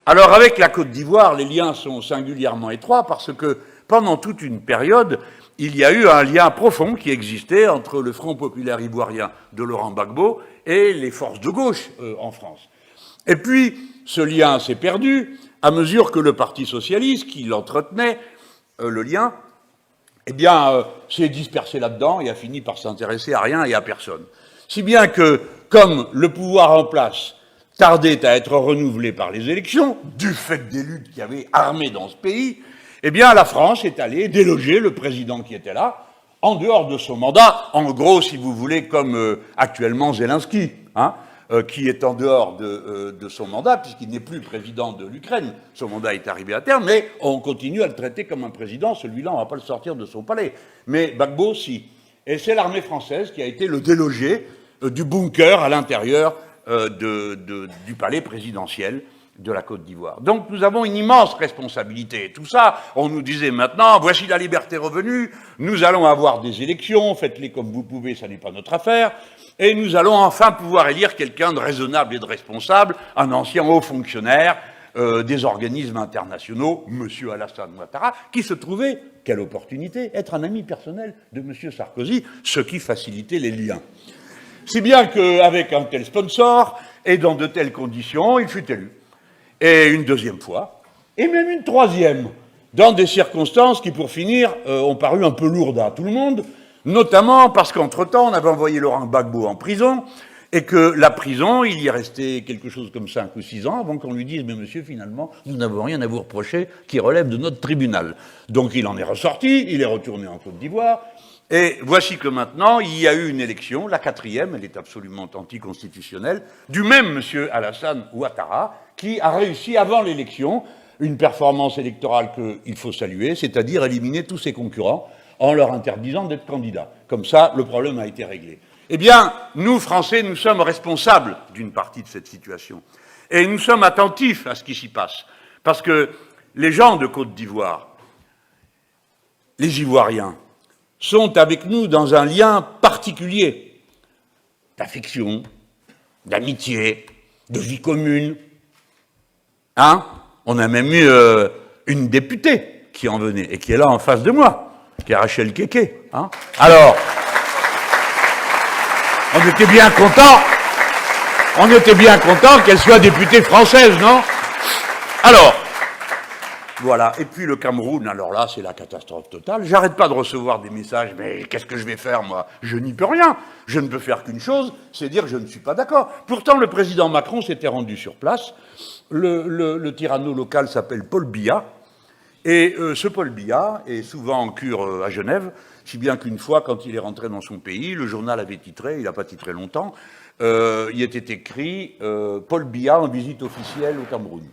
Alors avec la Côte d'Ivoire, les liens sont singulièrement étroits parce que pendant toute une période, il y a eu un lien profond qui existait entre le Front populaire ivoirien de Laurent Gbagbo et les forces de gauche en France. Et puis, ce lien s'est perdu à mesure que le Parti socialiste, qui l'entretenait, le lien, eh bien, s'est dispersé là-dedans et a fini par s'intéresser à rien et à personne. Si bien que, comme le pouvoir en place tardait à être renouvelé par les élections, du fait des luttes qui avaient armé dans ce pays, eh bien, la France est allée déloger le président qui était là, en dehors de son mandat, en gros, si vous voulez, comme actuellement Zelensky, qui est en dehors de son mandat, puisqu'il n'est plus président de l'Ukraine. Son mandat est arrivé à terme, mais on continue à le traiter comme un président. Celui-là, on ne va pas le sortir de son palais. Mais Gbagbo, si. Et c'est l'armée française qui a été le délogé du bunker à l'intérieur du palais présidentiel de la Côte d'Ivoire. Donc nous avons une immense responsabilité. Tout ça, on nous disait maintenant, voici la liberté revenue, nous allons avoir des élections, faites-les comme vous pouvez, ça n'est pas notre affaire, et nous allons enfin pouvoir élire quelqu'un de raisonnable et de responsable, un ancien haut fonctionnaire des organismes internationaux, M. Alassane Ouattara, qui se trouvait, quelle opportunité, être un ami personnel de M. Sarkozy, ce qui facilitait les liens. Si bien qu'avec un tel sponsor, et dans de telles conditions, il fut élu. Et une deuxième fois, et même une troisième, dans des circonstances qui, pour finir, ont paru un peu lourdes à tout le monde, notamment parce qu'entre-temps, on avait envoyé Laurent Gbagbo en prison, et que la prison, il y est resté quelque chose comme 5 ou 6 ans, avant qu'on lui dise « Mais monsieur, finalement, nous n'avons rien à vous reprocher qui relève de notre tribunal. » Donc il en est ressorti, il est retourné en Côte d'Ivoire, et voici que maintenant, il y a eu une élection, la 4e, elle est absolument anticonstitutionnelle, du même monsieur Alassane Ouattara, qui a réussi avant l'élection une performance électorale qu'il faut saluer, c'est-à-dire éliminer tous ses concurrents en leur interdisant d'être candidats. Comme ça, le problème a été réglé. Eh bien, nous, Français, nous sommes responsables d'une partie de cette situation. Et nous sommes attentifs à ce qui s'y passe. Parce que les gens de Côte d'Ivoire, les Ivoiriens, sont avec nous dans un lien particulier d'affection, d'amitié, de vie commune. On a même eu une députée qui en venait et qui est là en face de moi, qui est Rachel Keke. Alors, on était bien content qu'elle soit députée française, non? Alors, voilà. Et puis le Cameroun, alors là, c'est la catastrophe totale. J'arrête pas de recevoir des messages, mais qu'est-ce que je vais faire, moi? Je n'y peux rien. Je ne peux faire qu'une chose, c'est dire que je ne suis pas d'accord. Pourtant, le président Macron s'était rendu sur place. Le tyranno local s'appelle Paul Biya. Et ce Paul Biya est souvent en cure à Genève, si bien qu'une fois, quand il est rentré dans son pays, le journal avait titré, il n'a pas titré longtemps, il était écrit Paul Biya en visite officielle au Cameroun.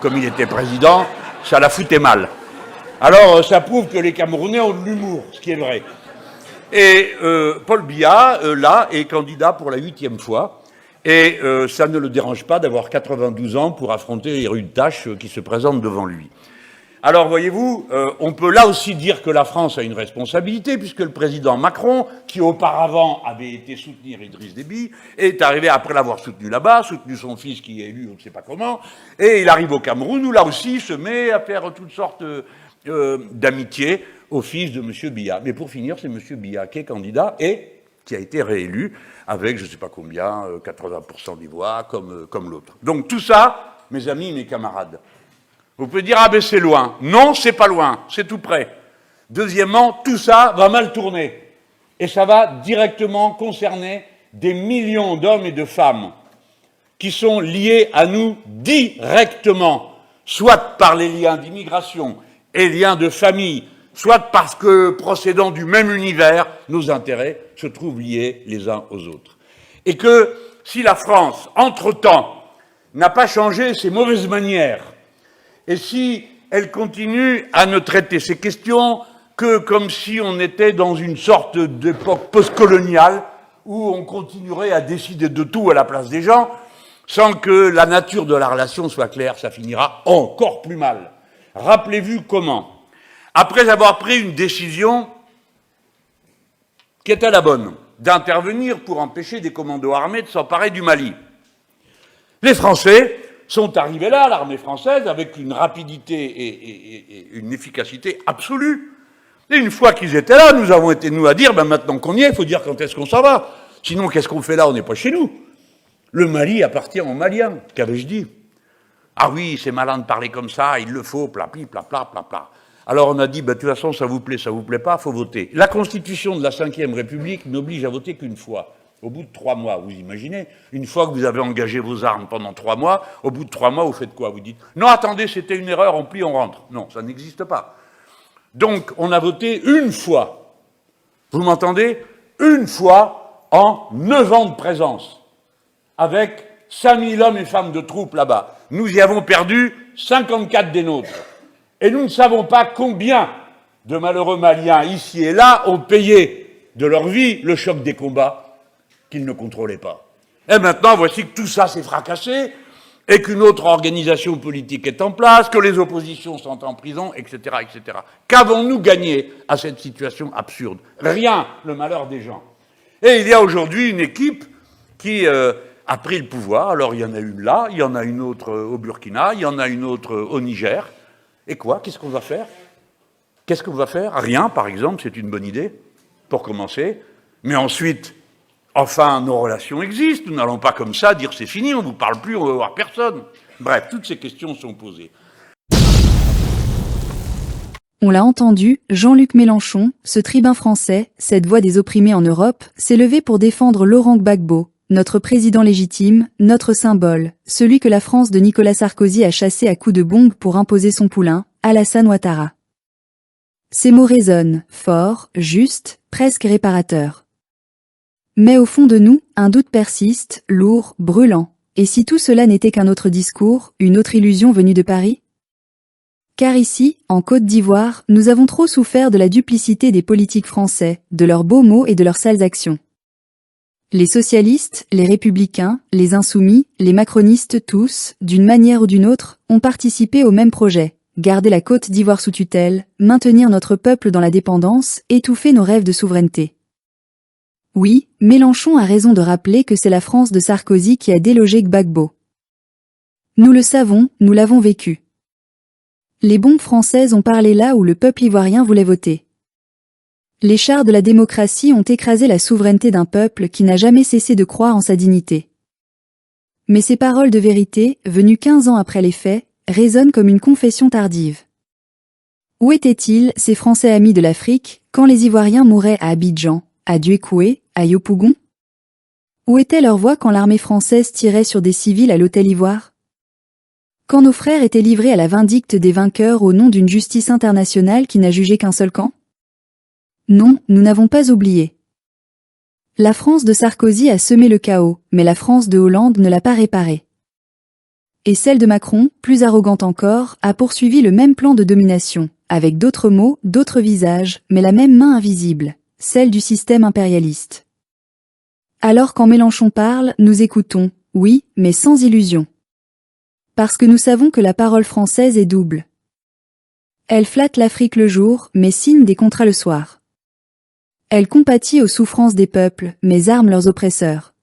Comme il était président, ça la foutait mal. Alors, ça prouve que les Camerounais ont de l'humour, ce qui est vrai. Et Paul Biya, là, est candidat pour la 8e fois, et ça ne le dérange pas d'avoir 92 ans pour affronter les rudes tâches qui se présentent devant lui. Alors, voyez-vous, on peut là aussi dire que la France a une responsabilité, puisque le président Macron, qui auparavant avait été soutenir Idriss Déby, est arrivé après l'avoir soutenu là-bas, soutenu son fils qui est élu, on ne sait pas comment, et il arrive au Cameroun, où là aussi il se met à faire toutes sortes d'amitié au fils de M. Biya. Mais pour finir, c'est M. Biya qui est candidat et qui a été réélu avec, je ne sais pas combien, 80% des voix, comme l'autre. Donc tout ça, mes amis, mes camarades, vous pouvez dire, ah ben c'est loin. Non, c'est pas loin, c'est tout près. Deuxièmement, tout ça va mal tourner. Et ça va directement concerner des millions d'hommes et de femmes qui sont liés à nous directement, soit par les liens d'immigration et liens de famille, soit parce que, procédant du même univers, nos intérêts se trouvent liés les uns aux autres. Et que si la France, entre-temps, n'a pas changé ses mauvaises manières, et si elle continue à ne traiter ces questions que comme si on était dans une sorte d'époque postcoloniale où on continuerait à décider de tout à la place des gens, sans que la nature de la relation soit claire, ça finira encore plus mal. Rappelez-vous comment, après avoir pris une décision qui était la bonne, d'intervenir pour empêcher des commandos armés de s'emparer du Mali, les Français sont arrivés là, l'armée française, avec une rapidité et une efficacité absolue. Et une fois qu'ils étaient là, nous avons été, nous, à dire, ben maintenant qu'on y est, il faut dire quand est-ce qu'on s'en va. Sinon, qu'est-ce qu'on fait là? On n'est pas chez nous. Le Mali appartient aux Maliens. Qu'avais-je dit? Ah oui, c'est malin de parler comme ça, il le faut, plapli, plapla, plapla. Alors on a dit, ben, de toute façon, ça vous plaît pas, il faut voter. La Constitution de la Ve République n'oblige à voter qu'une fois. Au bout de 3 mois, vous imaginez, une fois que vous avez engagé vos armes pendant 3 mois, au bout de 3 mois, vous faites quoi? Vous dites, non, attendez, c'était une erreur, on plie, on rentre. Non, ça n'existe pas. Donc, on a voté une fois. Vous m'entendez? Une fois en 9 ans de présence. Avec 5000 hommes et femmes de troupes là-bas. Nous y avons perdu 54 des nôtres. Et nous ne savons pas combien de malheureux Maliens, ici et là, ont payé de leur vie le choc des combats qu'ils ne contrôlaient pas. Et maintenant, voici que tout ça s'est fracassé, et qu'une autre organisation politique est en place, que les oppositions sont en prison, etc., etc. Qu'avons-nous gagné à cette situation absurde? Rien, le malheur des gens. Et il y a aujourd'hui une équipe qui a pris le pouvoir. Alors il y en a une là, il y en a une autre au Burkina, il y en a une autre au Niger. Et quoi? Qu'est-ce qu'on va faire? Qu'est-ce qu'on va faire? Rien, par exemple, c'est une bonne idée, pour commencer. Mais ensuite, enfin, nos relations existent. Nous n'allons pas comme ça dire c'est fini, on ne vous parle plus, on ne va voir personne. Bref, toutes ces questions sont posées. On l'a entendu, Jean-Luc Mélenchon, ce tribun français, cette voix des opprimés en Europe, s'est levé pour défendre Laurent Gbagbo, notre président légitime, notre symbole, celui que la France de Nicolas Sarkozy a chassé à coups de bombe pour imposer son poulain, Alassane Ouattara. Ces mots résonnent, forts, justes, presque réparateurs. Mais au fond de nous, un doute persiste, lourd, brûlant. Et si tout cela n'était qu'un autre discours, une autre illusion venue de Paris? Car ici, en Côte d'Ivoire, nous avons trop souffert de la duplicité des politiques français, de leurs beaux mots et de leurs sales actions. Les socialistes, les républicains, les insoumis, les macronistes tous, d'une manière ou d'une autre, ont participé au même projet. Garder la Côte d'Ivoire sous tutelle, maintenir notre peuple dans la dépendance, étouffer nos rêves de souveraineté. Oui, Mélenchon a raison de rappeler que c'est la France de Sarkozy qui a délogé Gbagbo. Nous le savons, nous l'avons vécu. Les bombes françaises ont parlé là où le peuple ivoirien voulait voter. Les chars de la démocratie ont écrasé la souveraineté d'un peuple qui n'a jamais cessé de croire en sa dignité. Mais ces paroles de vérité, venues 15 ans après les faits, résonnent comme une confession tardive. Où étaient-ils, ces Français amis de l'Afrique, quand les Ivoiriens mouraient à Abidjan, à Duékoué, à Yopougon? Où était leur voix quand l'armée française tirait sur des civils à l'hôtel Ivoire? Quand nos frères étaient livrés à la vindicte des vainqueurs au nom d'une justice internationale qui n'a jugé qu'un seul camp? Non, nous n'avons pas oublié. La France de Sarkozy a semé le chaos, mais la France de Hollande ne l'a pas réparé. Et celle de Macron, plus arrogante encore, a poursuivi le même plan de domination, avec d'autres mots, d'autres visages, mais la même main invisible, celle du système impérialiste. Alors quand Mélenchon parle, nous écoutons, oui, mais sans illusion. Parce que nous savons que la parole française est double. Elle flatte l'Afrique le jour, mais signe des contrats le soir. Elle compatit aux souffrances des peuples, mais arme leurs oppresseurs.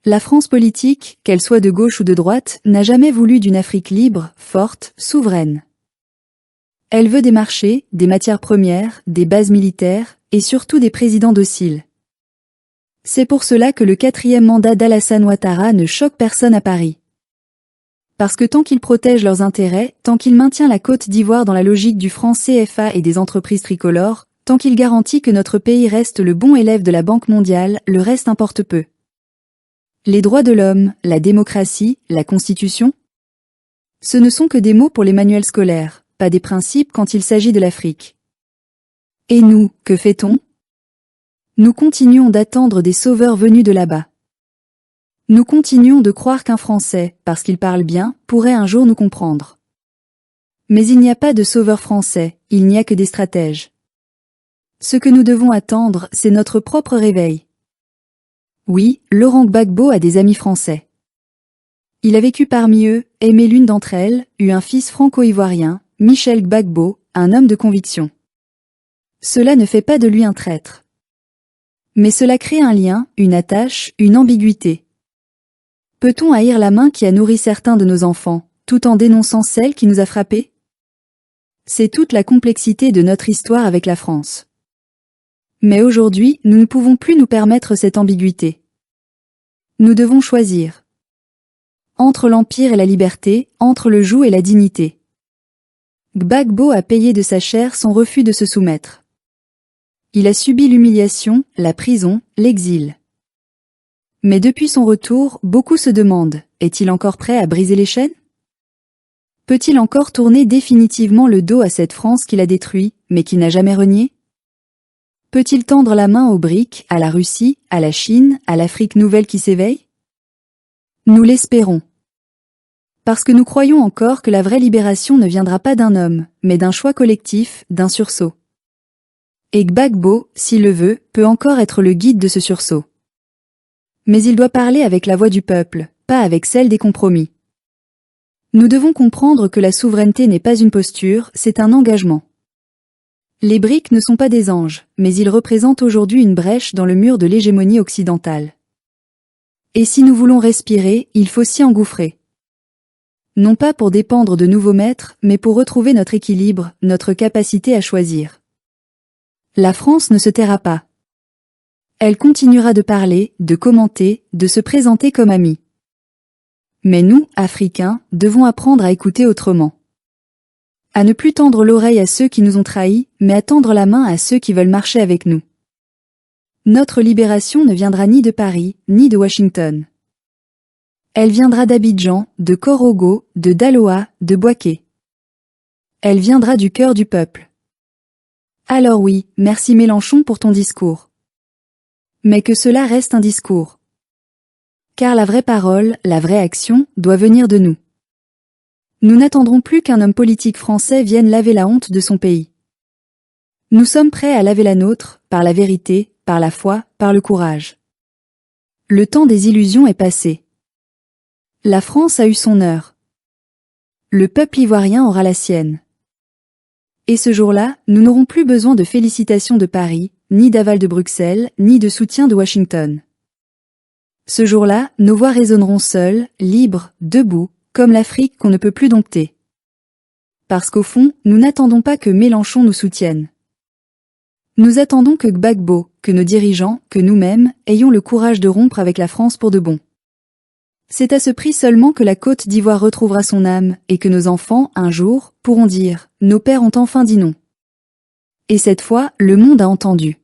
La France politique, qu'elle soit de gauche ou de droite, n'a jamais voulu d'une Afrique libre, forte, souveraine. Elle veut des marchés, des matières premières, des bases militaires, et surtout des présidents dociles. C'est pour cela que le 4e mandat d'Alassane Ouattara ne choque personne à Paris. Parce que tant qu'il protège leurs intérêts, tant qu'il maintient la Côte d'Ivoire dans la logique du franc CFA et des entreprises tricolores, tant qu'il garantit que notre pays reste le bon élève de la Banque mondiale, le reste importe peu. Les droits de l'homme, la démocratie, la Constitution? Ce ne sont que des mots pour les manuels scolaires, pas des principes quand il s'agit de l'Afrique. Et nous, que fait-on? Nous continuons d'attendre des sauveurs venus de là-bas. Nous continuons de croire qu'un Français, parce qu'il parle bien, pourrait un jour nous comprendre. Mais il n'y a pas de sauveurs français, il n'y a que des stratèges. Ce que nous devons attendre, c'est notre propre réveil. Oui, Laurent Gbagbo a des amis français. Il a vécu parmi eux, aimé l'une d'entre elles, eu un fils franco-ivoirien, Michel Gbagbo, un homme de conviction. Cela ne fait pas de lui un traître. Mais cela crée un lien, une attache, une ambiguïté. Peut-on haïr la main qui a nourri certains de nos enfants, tout en dénonçant celle qui nous a frappés? C'est toute la complexité de notre histoire avec la France. Mais aujourd'hui, nous ne pouvons plus nous permettre cette ambiguïté. Nous devons choisir. Entre l'Empire et la liberté, entre le joug et la dignité. Gbagbo a payé de sa chair son refus de se soumettre. Il a subi l'humiliation, la prison, l'exil. Mais depuis son retour, beaucoup se demandent, est-il encore prêt à briser les chaînes? Peut-il encore tourner définitivement le dos à cette France qu'il a détruite, mais qui n'a jamais renié? Peut-il tendre la main aux BRIC, à la Russie, à la Chine, à l'Afrique nouvelle qui s'éveille? Nous l'espérons. Parce que nous croyons encore que la vraie libération ne viendra pas d'un homme, mais d'un choix collectif, d'un sursaut. Et Gbagbo, s'il le veut, peut encore être le guide de ce sursaut. Mais il doit parler avec la voix du peuple, pas avec celle des compromis. Nous devons comprendre que la souveraineté n'est pas une posture, c'est un engagement. Les BRIC ne sont pas des anges, mais ils représentent aujourd'hui une brèche dans le mur de l'hégémonie occidentale. Et si nous voulons respirer, il faut s'y engouffrer. Non pas pour dépendre de nouveaux maîtres, mais pour retrouver notre équilibre, notre capacité à choisir. La France ne se taira pas. Elle continuera de parler, de commenter, de se présenter comme amie. Mais nous, Africains, devons apprendre à écouter autrement. À ne plus tendre l'oreille à ceux qui nous ont trahis, mais à tendre la main à ceux qui veulent marcher avec nous. Notre libération ne viendra ni de Paris, ni de Washington. Elle viendra d'Abidjan, de Korogo, de Daloa, de Bouaké. Elle viendra du cœur du peuple. Alors oui, merci Mélenchon pour ton discours. Mais que cela reste un discours. Car la vraie parole, la vraie action, doit venir de nous. Nous n'attendrons plus qu'un homme politique français vienne laver la honte de son pays. Nous sommes prêts à laver la nôtre, par la vérité, par la foi, par le courage. Le temps des illusions est passé. La France a eu son heure. Le peuple ivoirien aura la sienne. Et ce jour-là, nous n'aurons plus besoin de félicitations de Paris, ni d'aval de Bruxelles, ni de soutien de Washington. Ce jour-là, nos voix résonneront seules, libres, debout, comme l'Afrique qu'on ne peut plus dompter. Parce qu'au fond, nous n'attendons pas que Mélenchon nous soutienne. Nous attendons que Gbagbo, que nos dirigeants, que nous-mêmes, ayons le courage de rompre avec la France pour de bon. C'est à ce prix seulement que la Côte d'Ivoire retrouvera son âme, et que nos enfants, un jour, pourront dire « Nos pères ont enfin dit non ». Et cette fois, le monde a entendu.